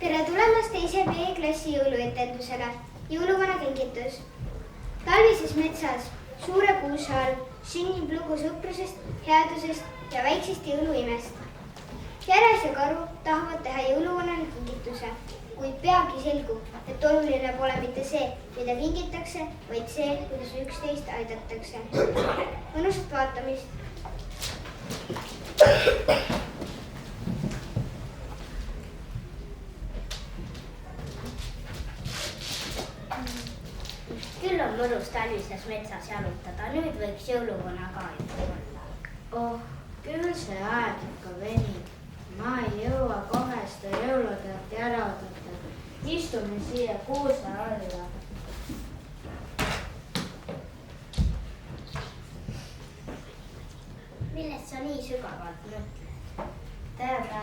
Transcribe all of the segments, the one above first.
Tere tulemast teise B-klassi jõuluetendusele. Jõuluvana kingitus. Talvises metsas suure kuuse all sünnib lugu sõprusest, headusest ja väiksest jõuluimest. Järes ja Karu tahavad teha jõuluvanale kingituse, kuid peagi selgub, et oluline pole mitte see, mida kingitakse, vaid see, kuidas üksteist aidatakse. Mõnusat vaatamist. Küll on mõnus talvises metsas jalutada, nüüd võiks jõuluvana ka juba olla. Oh, küll see aeg ikka venib. Ma ei jõua kohe seda jõuluteat ära oodata. Istume siia kuuse alla. Millest sa nii sügavalt mõtled? Tead,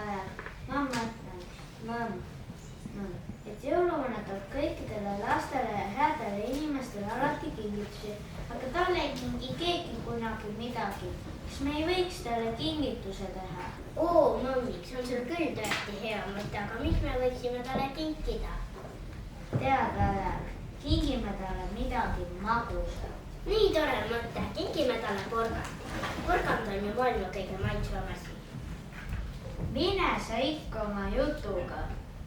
ma mõtlen, et jõuluvana toob kõikidele lastele ja headele inimestele alati kingitusi, aga talle ei kingi keegi kunagi midagi. Kas me ei võiks talle kingituse teha? Oo, mammiks, on sul küll tõesti hea mõte, aga mis me võiksime talle kinkida? Tead, kingime talle midagi magusat. Nii tore mõte, kingime talle porgandi. Porgand on ju maailma kõige maitsvam asi. Mine sa ikka oma jutuga.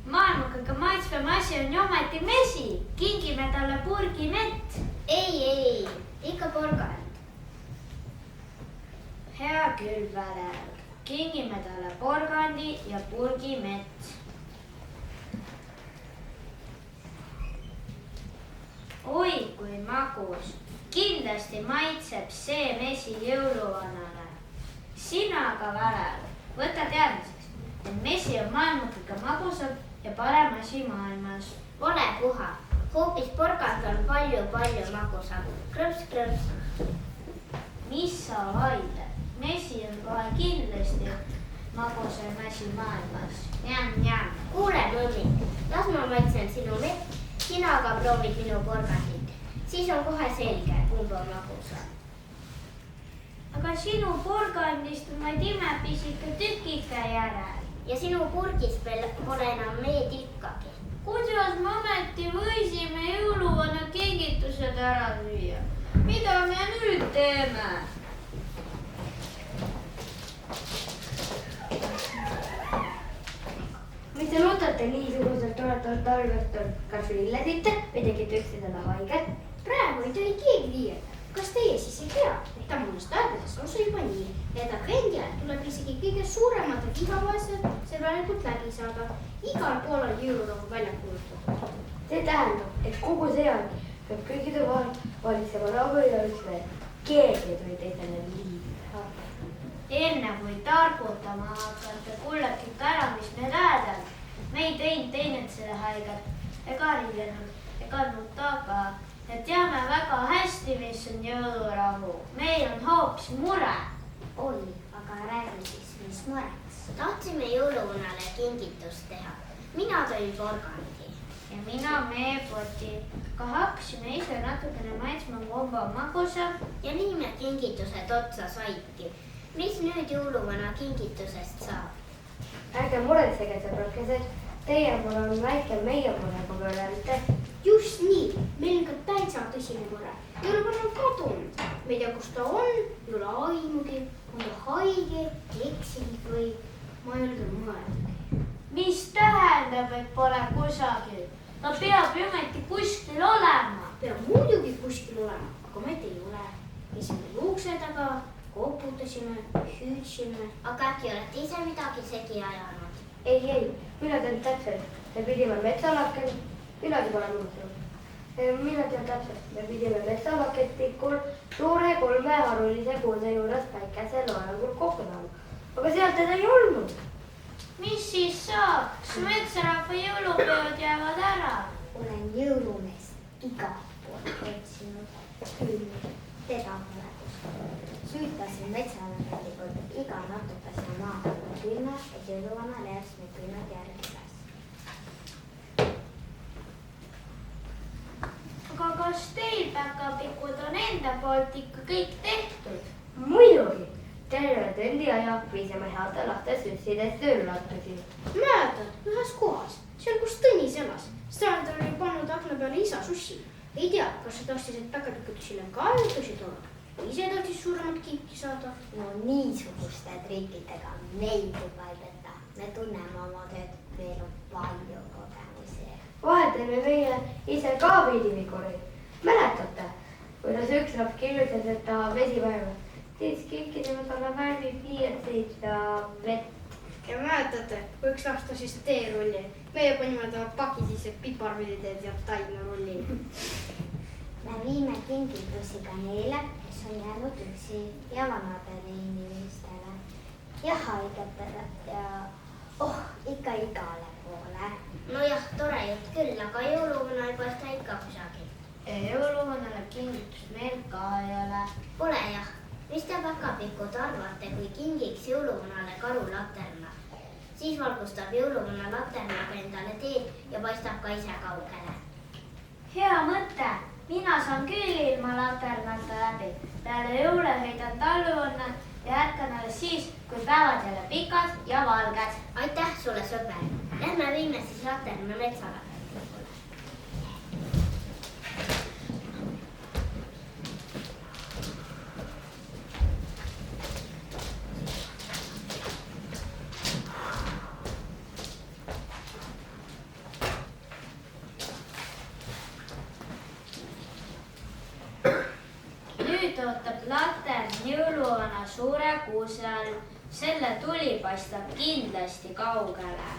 Maailma kõige maitsvam asi on ju ometi mesi. Kingime talle purgi mett. Ei, ikka porgand. Hea küll, Väler. Kingime talle porgandi ja purgi mett. Oi, kui magus. Kindlasti maitseb see mesi jõuluvanale. Sina aga, Väler, võta teadmiseks, et mesi on maailma kõige magusam ja parem asi maailmas. Ole puha. Hoopis porgand on palju magusam. Krõps. Mis sa vaidled? Mesi on kohe kindlasti magusam asi maailmas. Njam. Kuule, mõmmik, las ma maitsen sinu mett, sina aga proovid minu porgandit. Siis on kohe selge, kumb on magusam. Aga sinu porgandist on vaid imepisike tükike järel. Ja sinu purgis pole enam meed ikkagi. Kuidas me ometi võisime jõuluvana kingitused ära süüa? Mida me nüüd teeme? Mis te nutate niisugusel toretal talveõhtul? Kas villedite või tegite üksteisele haiget? Praegu ei tohi keegi liialdada. Kas teie siis ei tea, et ammust aegades on see juba nii, et advendi ajal tuleb isegi kõige suurematel vihavaesel sõbralikult läbi saada. Igal pool on jõulurahu välja kuulutatud. See tähendab, et kogu see aeg peab kõikide vahel valitsema rahu ja üksmeel. Keegi ei tohi teisele liiga. Enne kui targutama hakata, kuulake ikka ära, mis me räädame. Me ei teinud teineteisele haiget ega riilenud ega andnud taga. Ja teame väga hästi, mis on jõulurahu. Meil on hoopis mure. Oi, aga räägi siis, mis mureks. Tahtsime jõuluvanale kingitust teha. Mina tõin porgandi. Ja mina meepoti. Ka hakkasime ise natukene maitsma komba magusa. Ja nii me kingitused otsa saidki. Mis nüüd jõuluvana kingitusest saab? Ärge muretsege, sõbrakesed. Teie mure on väike, meie mure pole ülemte. Just nii, meil on ka täitsa tõsine mure. Jõuluvana on kadunud. Me ei tea, kus ta on, ei ole aimugi, on ta haige, eksinud või ma ei julge mõeldagi. Mis tähendab, et pole kusagil? Ta peab ju ometi kuskil olema. Peab muidugi kuskil olema, aga me ei ole. Käisime ukse taga, koputasime, hüüdsime. Aga äkki olete ise midagi segi ajanud? Ei, mina tean täpselt. Me pidime metsalaken, midagi pole muutunud. Mina tean täpselt. Me pidime metsalaketikul suure 3 harulise kuuse juures päikese loengul kokku saama. Aga sealt teda ei olnud. Mis siis saab? Kas metsarahva jõulupeod jäävad ära? Olen jõulumees igal pool otsinud. Küll teda pole kuskil. Süütasin metsalaketikul iga natukese maa peal külma, et jõuluvana leiaks need küünad järgi üles. Aga kas teil, päkapikud, on enda poolt ikka kõik tehtud? Muidugi. terve tundiaja viisime heade laste süssidest jõululatusi. Mäletad, ühes kohas, seal kus Tõnis elas. Seal oli pannud akna peale isa sussi. Ei tea, kas sa tahtsid, et päkapikkutusile ka jutusi tulla. Ise tahtis suuremat kiiki saada. No niisuguste trikkidega meid juba ei peta. Me tunneme oma tööd, meil on palju kogemusi. Vahel teeme meie ise ka veidi vigureid. Mäletate, kuidas üks laps kirjutas, et ta vesi vajab? Siis kilkidele talle värvi pliiatseid ja vett. Ja mäletate, kui üks laps tahtis teerulli. Meie panime ta paki sisse piparvillideed ja taimnerulli. Me viime kingitusi ka neile, kes on jäänud üksi ja vanadele inimestele ja haigetele ja ikka igale poole. Nojah, tore jutt küll, aga jõuluvana ei paista ikka kusagil. Ja jõuluvanale kingitust meil ka ei ole. Pole jah. Mis te päkapikud arvate, kui kingiks jõuluvanale karulaterna? Siis valgustab jõuluvana laternaga endale teed ja paistab ka ise kaugele. Hea mõte. Mina saan küll ilma laternata läbi. Peale jõule heidan talveõnne ja jätkan alles siis, kui päevad jälle pikad ja valged. Aitäh sulle, sõber. Lähme viime siis laterna metsale. Nüüd ootab latern jõuluvana suure kuuse all. Selle tuli paistab kindlasti kaugele.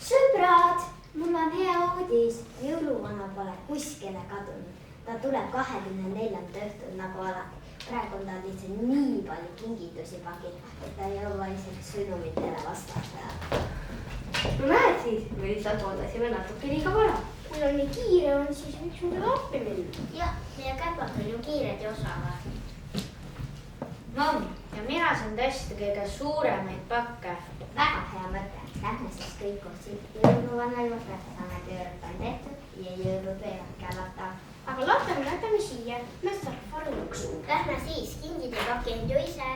Sõbrad, mul on hea uudis. Jõuluvana pole kuskile kadunud. Ta tuleb 24. õhtul nagu alati. Praegu on ta lihtsalt nii palju kingitusi pakinud, et ta ei jõua isegi sõnumitele vastata. No näed siis, me lihtsalt oodasime natuke liiga vara. Kui on nii kiire on, siis võiks mulle appi minna. Jah, meie käpad on ju kiired ja osavad. No, ja mina saan tõesti kõige suuremaid pakke. Väga hea mõte. Lähme siis kõik koos jõuluvana juurde. Saame tööd on tehtud ja jõulud võivad källata. Aga latern jätame siia. Me saab varu lõksu. Lähme siis, kingid ei pakinud ju ise.